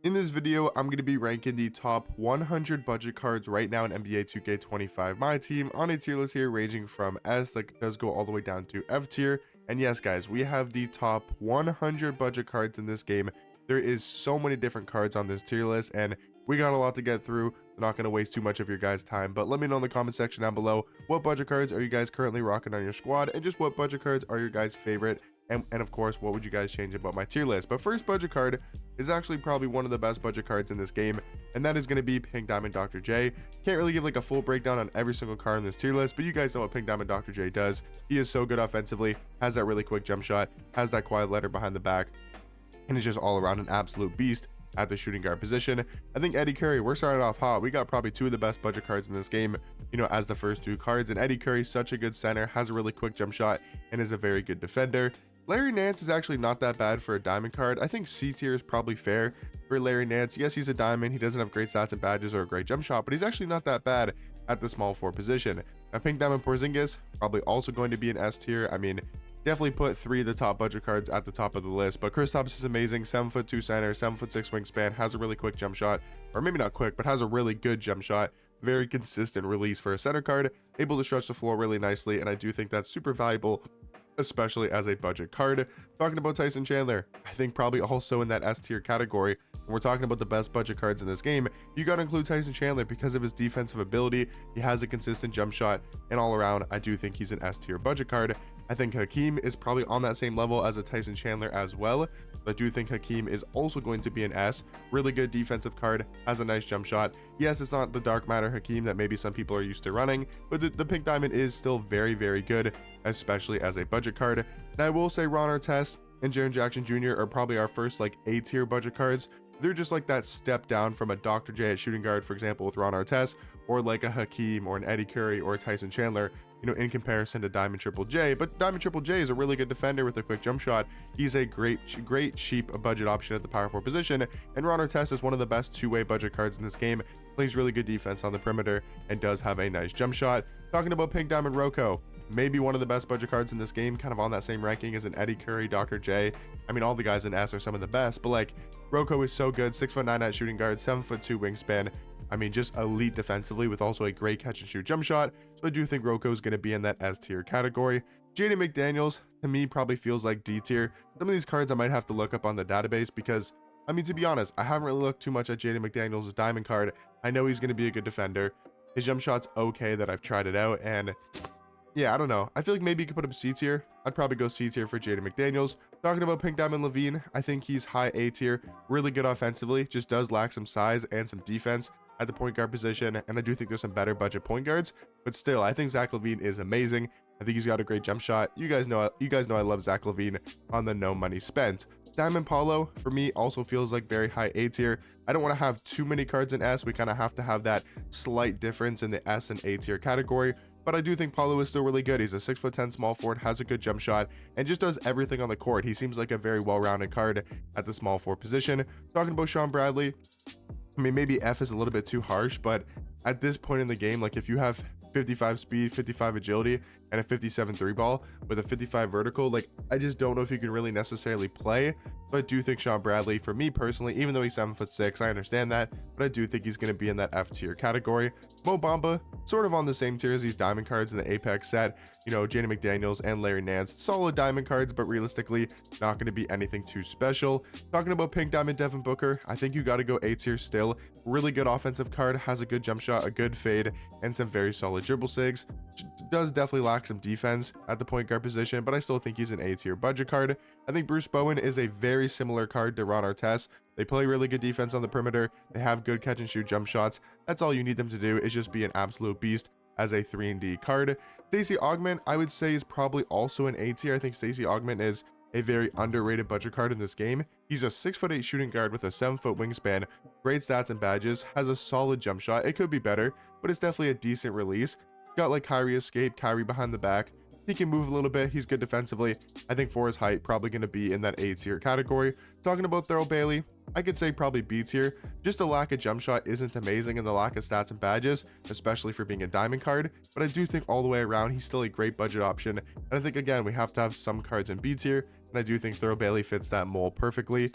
In this video, I'm going to be ranking the top 100 budget cards right now in NBA 2K25 My Team on a tier list here ranging from S, that does go all the way down to F tier. And yes, guys, we have the top 100 budget cards in this game. There is so many different cards on this tier list, and we got a lot to get through. I'm not going to waste too much of your guys' time, but let me know in the comment section down below what budget cards are you guys currently rocking on your squad, and just what budget cards are your guys' favorite. And of course, what would you guys change about my tier list? But first budget card is actually probably one of the best budget cards in this game, and that is going to be Pink Diamond Dr. J. Can't really give like a full breakdown on every single card in this tier list, but you guys know what Pink Diamond Dr. J does. He is so good offensively, has that really quick jump shot, has that quiet letter behind the back, and is just all around an absolute beast at the shooting guard position. I think Eddie Curry, we're starting off hot. We got probably two of the best budget cards in this game, as the first two cards. And Eddie Curry, such a good center, has a really quick jump shot, and is a very good defender. Larry Nance is actually not that bad for a diamond card. I think C tier is probably fair for Larry Nance. Yes, he's a diamond. He doesn't have great stats and badges or a great jump shot, but he's actually not that bad at the small forward position. Now, Pink Diamond Porzingis, probably also going to be an S tier. I mean, definitely put three of the top budget cards at the top of the list, but Kristaps is amazing. 7'2" center, 7'6" wingspan, has a really quick jump shot, or maybe not quick, but has a really good jump shot. Very consistent release for a center card, able to stretch the floor really nicely, and I do think that's super valuable, especially as a budget card. Talking about Tyson Chandler, I think probably also in that S tier category. When we're talking about the best budget cards in this game, you got to include Tyson Chandler because of his defensive ability. He has a consistent jump shot, and all around, I do think he's an S tier budget card. I think Hakeem is probably on that same level as a Tyson Chandler as well. But I do think Hakeem is also going to be an S. Really good defensive card, has a nice jump shot. Yes, it's not the dark matter Hakeem that maybe some people are used to running, but the Pink Diamond is still very, very good, especially as a budget card. Now, I will say Ron Artest and Jaren Jackson Jr. are probably our first like A tier budget cards. They're just like that step down from a Dr. J at shooting guard, for example, with Ron Artest, or like a Hakeem or an Eddie Curry or a Tyson Chandler, in comparison to Diamond Triple J. But Diamond Triple J is a really good defender with a quick jump shot. He's a great cheap budget option at the power forward position, and Ron Artest is one of the best two-way budget cards in this game. Plays really good defense on the perimeter and does have a nice jump shot. Talking about Pink Diamond Rocco, maybe one of the best budget cards in this game, kind of on that same ranking as an Eddie Curry, Dr. J. I mean, all the guys in S are some of the best, but like Rocco is so good. 6'9" at shooting guard, 7'2" wingspan. I mean, just elite defensively with also a great catch and shoot jump shot. So I do think Rocco is going to be in that S tier category. Jaden McDaniels, to me, probably feels like D tier. Some of these cards I might have to look up on the database because, I mean, to be honest, I haven't really looked too much at Jaden McDaniels' diamond card. I know he's going to be a good defender. His jump shot's okay that I've tried it out, and yeah, I don't know. I feel like maybe you could put him C tier. I'd probably go C tier for Jaden McDaniels. Talking about Pink Diamond Levine, I think he's high A tier. Really good offensively, just does lack some size and some defense at the point guard position, and I do think there's some better budget point guards, but still, I think Zach LaVine is amazing. I think he's got a great jump shot. You guys know I love Zach LaVine on the no money spent. Diamond Paulo, for me, also feels like very high A tier. I don't want to have too many cards in S. We kind of have to have that slight difference in the S and A tier category. But I do think Paulo is still really good. He's a 6'10" small forward, has a good jump shot, and just does everything on the court. He seems like a very well-rounded card at the small forward position. Talking about Sean Bradley, I mean, maybe F is a little bit too harsh, but at this point in the game, like if you have 55 speed, 55 agility, and a 57 three ball with a 55 vertical, like I just don't know if you can really necessarily play. But I do think Sean Bradley, for me personally, even though he's 7'6", I understand that, but I do think he's going to be in that F tier category. Mo Bamba, sort of on the same tier as these diamond cards in the Apex set. Jaden McDaniels and Larry Nance, solid diamond cards, but realistically not going to be anything too special. Talking about Pink Diamond Devin Booker, I think you got to go A tier still. Really good offensive card, has a good jump shot, a good fade, and some very solid dribble sigs. Does definitely lack some defense at the point guard position, but I still think he's an A tier budget card. I think Bruce Bowen is a very similar card to Ron Artest. They play really good defense on the perimeter. They have good catch and shoot jump shots. That's all you need them to do, is just be an absolute beast as a 3-and-D card. Stacey Augment, I would say, is probably also an A tier. I think Stacey Augment is a very underrated budget card in this game. He's a 6'8" shooting guard with a 7-foot wingspan, great stats and badges, has a solid jump shot. It could be better, but it's definitely a decent release. Got like Kyrie escape, Kyrie behind the back. He can move a little bit. He's good defensively. I think for his height, probably going to be in that A tier category. Talking about Thurl Bailey, I could say probably B tier. Just a lack of jump shot isn't amazing, and the lack of stats and badges, especially for being a diamond card. But I do think all the way around, he's still a great budget option. And I think, again, we have to have some cards in B tier and I do think Thurl Bailey fits that mold perfectly.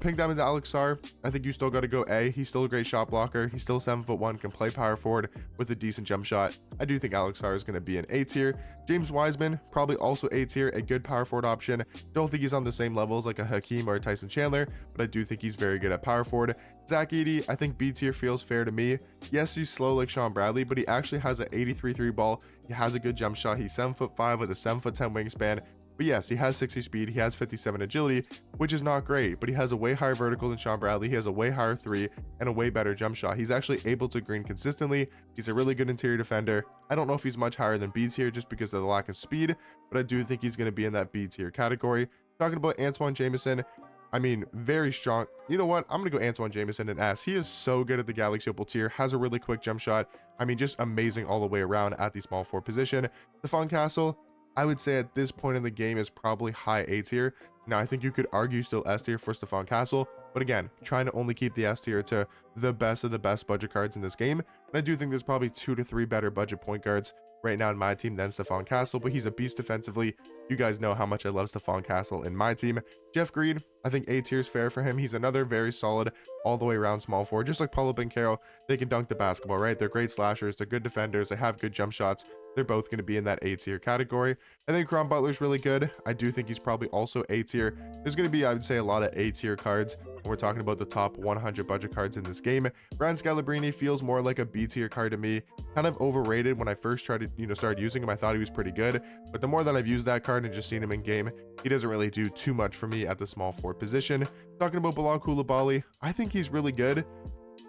Pink Diamond to Alex Sarr, I think you still got to go A. He's still a great shot blocker. He's still 7'1", can play power forward with a decent jump shot. I do think Alex Sarr is going to be an A tier. James Wiseman, probably also A tier, a good power forward option. Don't think he's on the same levels like a Hakeem or a Tyson Chandler, but I do think he's very good at power forward. Zach Edey, I think B tier feels fair to me. Yes, he's slow like Sean Bradley, but he actually has an 83 3 ball. He has a good jump shot. He's 7'5" with a 7'10" wingspan. But yes, he has 60 speed, he has 57 agility, which is not great, but he has a way higher vertical than Sean Bradley. He has a way higher 3 and a way better jump shot. He's actually able to green consistently. He's a really good interior defender. I don't know if he's much higher than B tier just because of the lack of speed, but I do think he's going to be in that B tier category. Talking about Antoine Jameson, I mean, very strong. You know what? I'm going to go Antoine Jameson and S. He is so good at the Galaxy Opal tier, has a really quick jump shot. I mean, just amazing all the way around at the small forward position. Stephon Castle, I would say at this point in the game is probably high A tier. Now, I think you could argue still S tier for Stephon Castle, but again, trying to only keep the S tier to the best of the best budget cards in this game. And I do think there's probably 2 to 3 better budget point guards right now in my team than Stephon Castle, but he's a beast defensively. You guys know how much I love Stephon Castle in my team. Jeff Green, I think A tier is fair for him. He's another very solid all the way around small forward, just like Paulo Banchero. They can dunk the basketball, right? They're great slashers, they're good defenders, they have good jump shots. They're both going to be in that A tier category. I think Caron Butler's really good. I do think he's probably also A tier. There's going to be, I would say, a lot of A tier cards when we're talking about the top 100 budget cards in this game. Brian Scalabrine feels more like a B tier card to me. Kind of overrated. When I first tried to, start using him, I thought he was pretty good. But the more that I've used that card and just seen him in game, he doesn't really do too much for me at the small forward position. Talking about Bilal Coulibaly, I think he's really good.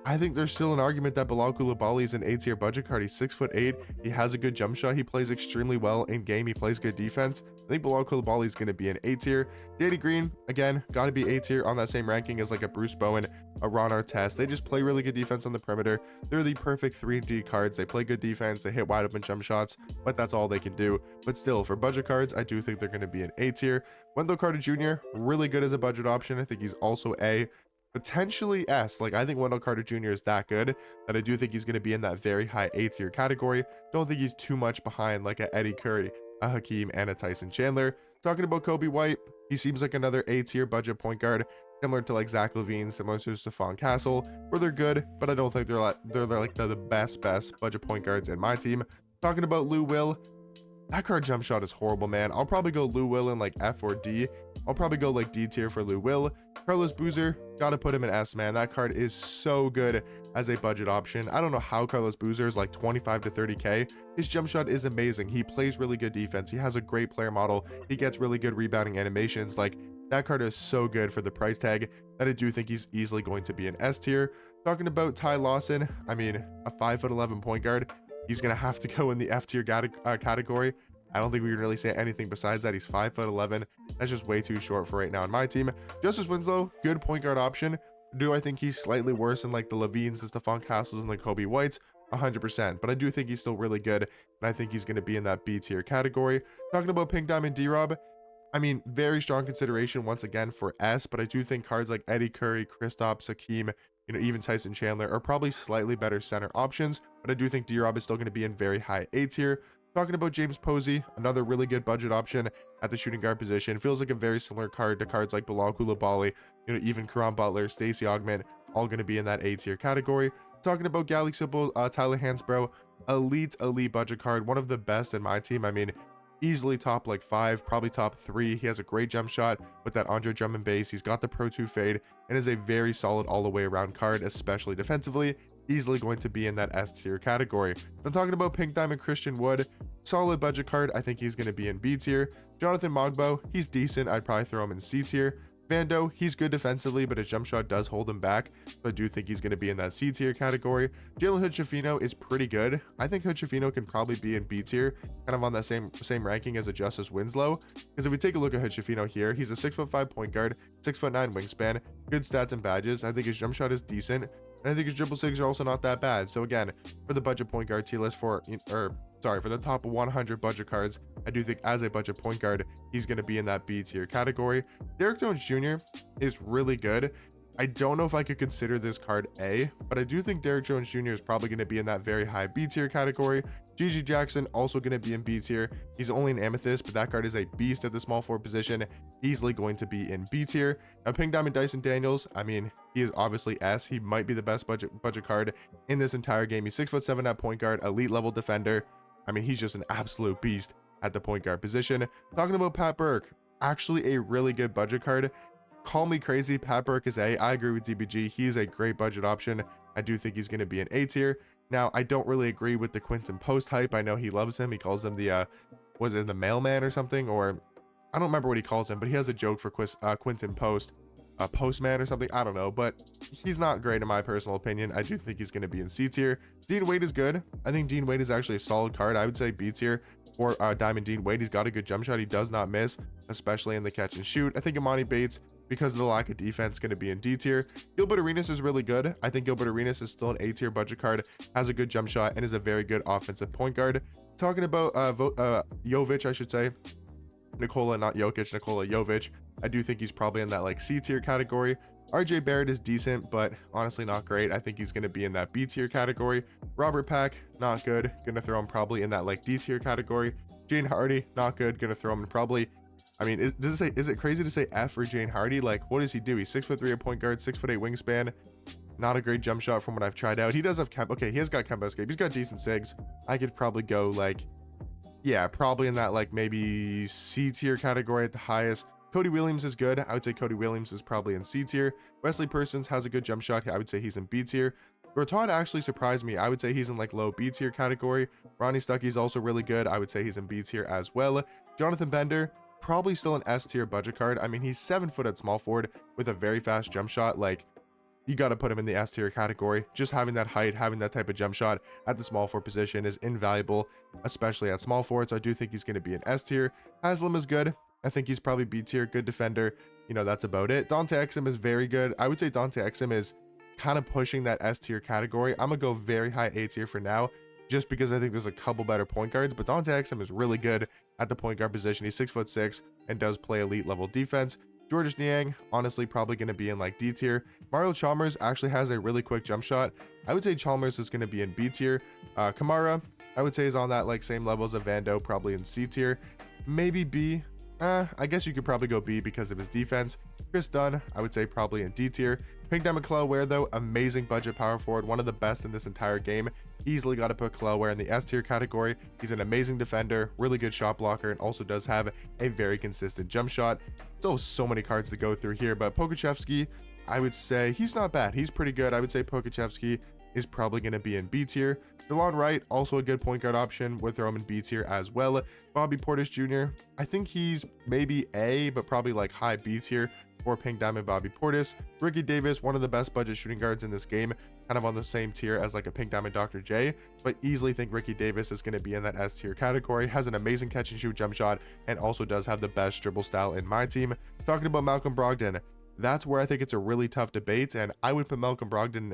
I think there's still an argument that Bilal Coulibaly is an A tier budget card. He's 6'8". He has a good jump shot. He plays extremely well in game. He plays good defense. I think Bilal Coulibaly is going to be an A tier. Danny Green, again, got to be A tier on that same ranking as like a Bruce Bowen, a Ron Artest. They just play really good defense on the perimeter. They're the perfect 3D cards. They play good defense. They hit wide open jump shots, but that's all they can do. But still, for budget cards, I do think they're going to be an A tier. Wendell Carter Jr., really good as a budget option. I think he's also A. Potentially S. Like, I think Wendell Carter Jr. is that good that I do think he's going to be in that very high A tier category. Don't think he's too much behind like a Eddie Curry, a Hakeem, and a Tyson Chandler. Talking about Kobe White, he seems like another A tier budget point guard, similar to like Zach LaVine, similar to Stephon Castle, where they're good, but I don't think they're like the best budget point guards in my team. Talking about Lou Will, that card jump shot is horrible, man. I'll probably go Lou Will in like F or D. I'll probably go like D tier for Lou Will. Carlos Boozer, gotta put him in S, man. That card is so good as a budget option. I don't know how Carlos Boozer is like 25 to 30k. His jump shot is amazing. He plays really good defense. He has a great player model. He gets really good rebounding animations. Like, that card is so good for the price tag that I do think he's easily going to be an S tier. Talking about Ty Lawson, I mean, a 5'11" point guard. He's gonna have to go in the F tier category. I don't think we can really say anything besides that. He's 5'11". That's just way too short for right now in my team. Justice Winslow, good point guard option. Do I think he's slightly worse than like the Levines, the Stephon Castles, and the Kobe Whites? 100%. But I do think he's still really good, and I think he's going to be in that B tier category. Talking about Pink Diamond D-Rob, I mean, very strong consideration once again for S, but I do think cards like Eddie Curry, Kristaps, Hakeem, even Tyson Chandler are probably slightly better center options, but I do think D-Rob is still going to be in very high A tier. Talking about James Posey, another really good budget option at the shooting guard position. Feels like a very similar card to cards like Bilal Coulibaly, even Caron Butler, Stacey Augmon, all going to be in that A tier category. Talking about Galaxy Opal, Tyler Hansbrough, elite budget card, one of the best in my team. I mean, easily top like 5, probably top 3. He has a great jump shot with that Andre Drummond base. He's got the Pro 2 fade and is a very solid all the way around card, especially defensively. Easily going to be in that S tier category. I'm talking about Pink Diamond Christian Wood, solid budget card. I think he's going to be in B tier. Jonathan Mogbo, he's decent. I'd probably throw him in C tier. Vando, he's good defensively, but his jump shot does hold him back. So I do think he's going to be in that C tier category. Jalen Hood-Schifino is pretty good. I think Hood-Schifino can probably be in B tier, kind of on that same ranking as a Justice Winslow. Because if we take a look at Hood-Schifino here, he's a 6'5" point guard, 6'9" wingspan, good stats and badges. I think his jump shot is decent, and I think his dribble sigs are also not that bad. So again, for the budget point guard tier list for the top 100 budget cards, I do think as a budget point guard, he's going to be in that B tier category. Derrick Jones Jr. is really good. I don't know if I could consider this card A, but I do think Derrick Jones Jr. is probably going to be in that very high B tier category. GG Jackson also going to be in B tier. He's only an amethyst, but that card is a beast at the small forward position, easily going to be in B tier. Now Pink Diamond Dyson Daniels, I mean, he is obviously S. He might be the best budget card in this entire game. He's 6'7" at point guard, elite level defender. I mean, he's just an absolute beast at the point guard position. Talking about Pat Burke, actually a really good budget card. Call me crazy, Pat Burke is A. I agree with DBG. He's a great budget option. I do think he's going to be an A tier. Now, I don't really agree with the Quinton Post hype. I know he loves him. He calls him the, was it the mailman or something? Or I don't remember what he calls him, but he has a joke for Quinton Post, postman or something. I don't know, but he's not great in my personal opinion. I do think he's going to be in C tier. Dean Wade is good. I think Dean Wade is actually a solid card. I would say B tier for Diamond Dean Wade. He's got a good jump shot. He does not miss, especially in the catch and shoot. I think Imani Bates, because of the lack of defense, going to be in D tier. Gilbert Arenas is really good. I think Gilbert Arenas is still an A tier budget card, has a good jump shot, and is a very good offensive point guard. Talking about Jovic, I should say. Nikola, not Jokic, Nikola Jovic. I do think he's probably in that like C tier category. RJ Barrett is decent, but honestly not great. I think he's going to be in that B tier category. Robert Pack, not good. Gonna throw him probably in that like D tier category. Jane Hardy, not good. Gonna throw him in probably, I mean, is it crazy to say F for Jane Hardy? Like, what does he do? He's 6'3" at point guard, 6'8" wingspan. Not a great jump shot from what I've tried out. He does have okay, he has got Kemba escape. He's got decent sigs. I could probably go like, yeah, probably in that like maybe C tier category at the highest. Cody Williams is good. I would say Cody Williams is probably in C tier. Wesley Persons has a good jump shot. I would say he's in B tier. Gortat actually surprised me. I would say he's in like low B tier category. Ronnie Stuckey's also really good. I would say he's in B tier as well. Jonathan Bender, probably still an S tier budget card. I mean, he's 7 foot at small forward with a very fast jump shot. Like, you got to put him in the S tier category. Just having that height, having that type of jump shot at the small forward position is invaluable, especially at small forward. So I do think he's going to be an S tier. Haslam is good. I think he's probably B tier, good defender. You know, that's about it. Dante Exum is very good. I would say Dante Exum is kind of pushing that S tier category. I'm going to go very high A tier for now, just because I think there's a couple better point guards, but Dante Exum is really good at the point guard position. He's 6'6" and does play elite level defense. Georges Niang, honestly, probably going to be in like D tier. Mario Chalmers actually has a really quick jump shot. I would say Chalmers is going to be in B tier. Kamara, I would say is on that like same levels of Vando, probably in C tier. Maybe B. I guess you could probably go B because of his defense. Chris Dunn, I would say probably in D tier. Pink Diamond Ware, though, amazing budget power forward, one of the best in this entire game. Easily got to put Ware in the S tier category. He's an amazing defender, really good shot blocker, and also does have a very consistent jump shot. Still so many cards to go through here, but Pokachevsky, I would say he's not bad. He's pretty good. I would say Pokachevsky is probably going to be in B tier. DeLon Wright, also a good point guard option. Would throw him in B tier as well. Bobby Portis Jr., I think he's maybe A, but probably like high B tier for Pink Diamond Bobby Portis. Ricky Davis, one of the best budget shooting guards in this game, kind of on the same tier as like a Pink Diamond Dr. J, but easily think Ricky Davis is going to be in that S tier category. Has an amazing catch and shoot jump shot, and also does have the best dribble style in my team. Talking about Malcolm Brogdon, that's where I think it's a really tough debate, and I would put Malcolm Brogdon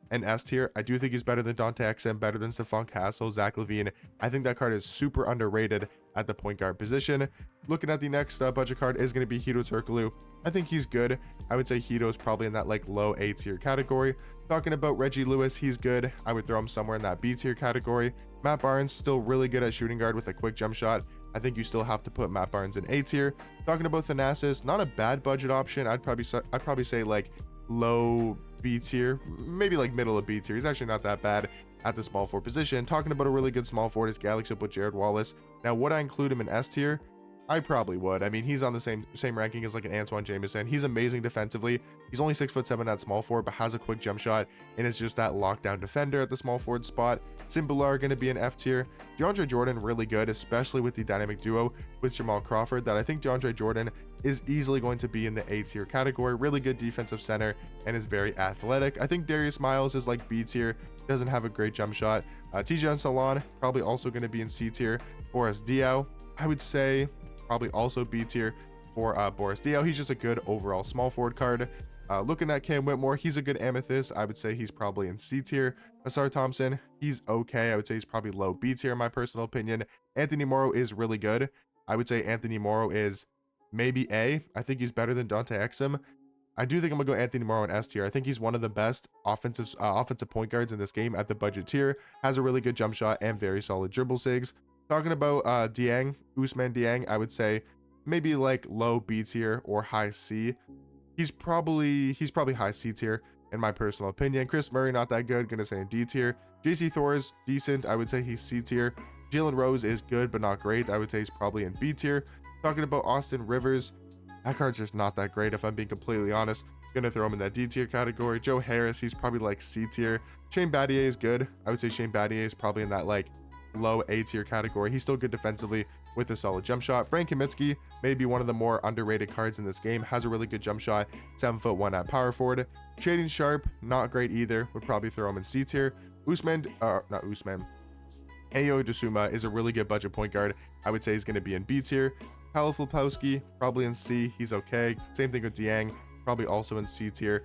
in S tier. I do think he's better than Dante Exum, better than Stephon Castle, Zach LaVine. I think that card is super underrated at the point guard position. Looking at the next budget card is going to be Hito Turkoglu. I think he's good. I would say Hito is probably in that like low A tier category. Talking about Reggie Lewis, he's good. I would throw him somewhere in that B tier category. Matt Barnes, still really good at shooting guard with a quick jump shot. I think you still have to put Matt Barnes in A tier. Talking about Thanasis, not a bad budget option. I'd probably say like low B tier, maybe like middle of B tier. He's actually not that bad at the small forward position. Talking about a really good small forward is Galaxy with Jared Wallace. Now, would I include him in S tier? I probably would. I mean, he's on the same ranking as like an Antoine Jameson. He's amazing defensively. He's only 6'7" at small forward, but has a quick jump shot, and is just that lockdown defender at the small forward spot. Simbular going to be an F tier. DeAndre Jordan, really good, especially with the dynamic duo with Jamal Crawford, that I think DeAndre Jordan is easily going to be in the A tier category. Really good defensive center and is very athletic. I think Darius Miles is like B tier, doesn't have a great jump shot. Tijan Salon, probably also going to be in C tier. Boris Diaw, I would say probably also B tier for Boris Diaw. He's just a good overall small forward card. Looking at Cam Whitmore, he's a good amethyst. I would say he's probably in C tier. Asar Thompson, he's okay. I would say he's probably low B tier in my personal opinion. Anthony Morrow is really good. I would say Anthony Morrow is maybe A. I think he's better than Dante Exum. I do think I'm gonna go Anthony Morrow in S tier. I think he's one of the best offensive point guards in this game at the budget tier. Has a really good jump shot and very solid dribble sigs. Talking about Dieng, Usman Dieng, I would say maybe like low B tier or high C. He's probably high C tier in my personal opinion. Chris Murray, not that good, gonna say in D tier. JT Thor is decent, I would say he's C tier. Jalen Rose is good but not great, I would say he's probably in B tier. Talking about Austin Rivers, that card's just not that great if I'm being completely honest. Gonna throw him in that D tier category. Joe Harris, he's probably like C tier. Shane Battier is good. I would say Shane Battier is probably in that like low A tier category. He's still good defensively with a solid jump shot. Frank Kaminsky, maybe one of the more underrated cards in this game, has a really good jump shot, 7'1" at power forward. Shading Sharp, not great either, would probably throw him in C tier. Not Usman. Ayo Desuma is a really good budget point guard. I would say he's going to be in B tier. Kyle Filipowski, probably in C. He's okay. Same thing with Dieng, probably also in C tier.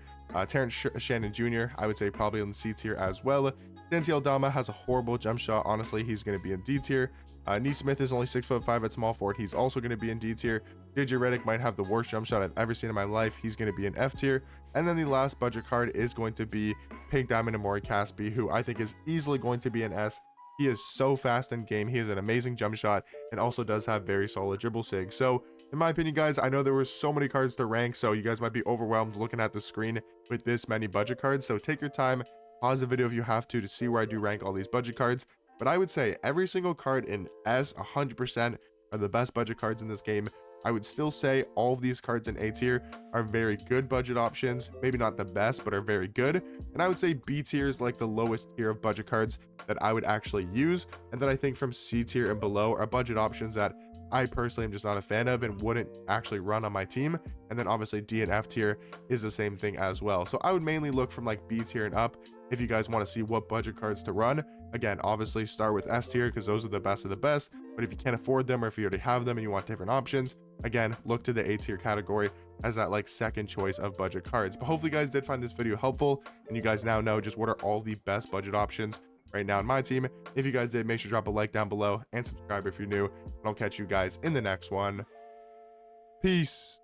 Terrence Shannon Jr., I would say probably in C tier as well. Santi Aldama has a horrible jump shot. Honestly, he's going to be in D tier. Neesmith is only 6'5" at small forward. He's also going to be in D tier. JJ Redick might have the worst jump shot I've ever seen in my life. He's going to be in F tier. And then the last budget card is going to be Pink Diamond Amori Caspi, who I think is easily going to be an S. He is so fast in game. He has an amazing jump shot and also does have very solid dribble sig. So in my opinion, guys, I know there were so many cards to rank, so you guys might be overwhelmed looking at the screen with this many budget cards. So take your time, pause the video if you have to see where I do rank all these budget cards. But I would say every single card in S 100% are the best budget cards in this game. I would still say all of these cards in A tier are very good budget options. Maybe not the best, but are very good. And I would say B tier is like the lowest tier of budget cards that I would actually use. And then I think from C tier and below are budget options that I personally am just not a fan of and wouldn't actually run on my team. And then obviously D and F tier is the same thing as well. So I would mainly look from like B tier and up if you guys want to see what budget cards to run. Again, obviously start with S tier because those are the best of the best. But if you can't afford them or if you already have them and you want different options, again, look to the A tier category as that like second choice of budget cards. But hopefully you guys did find this video helpful and you guys now know just what are all the best budget options right now in my team. If you guys did, make sure to drop a like down below and subscribe if you're new, and I'll catch you guys in the next one. Peace.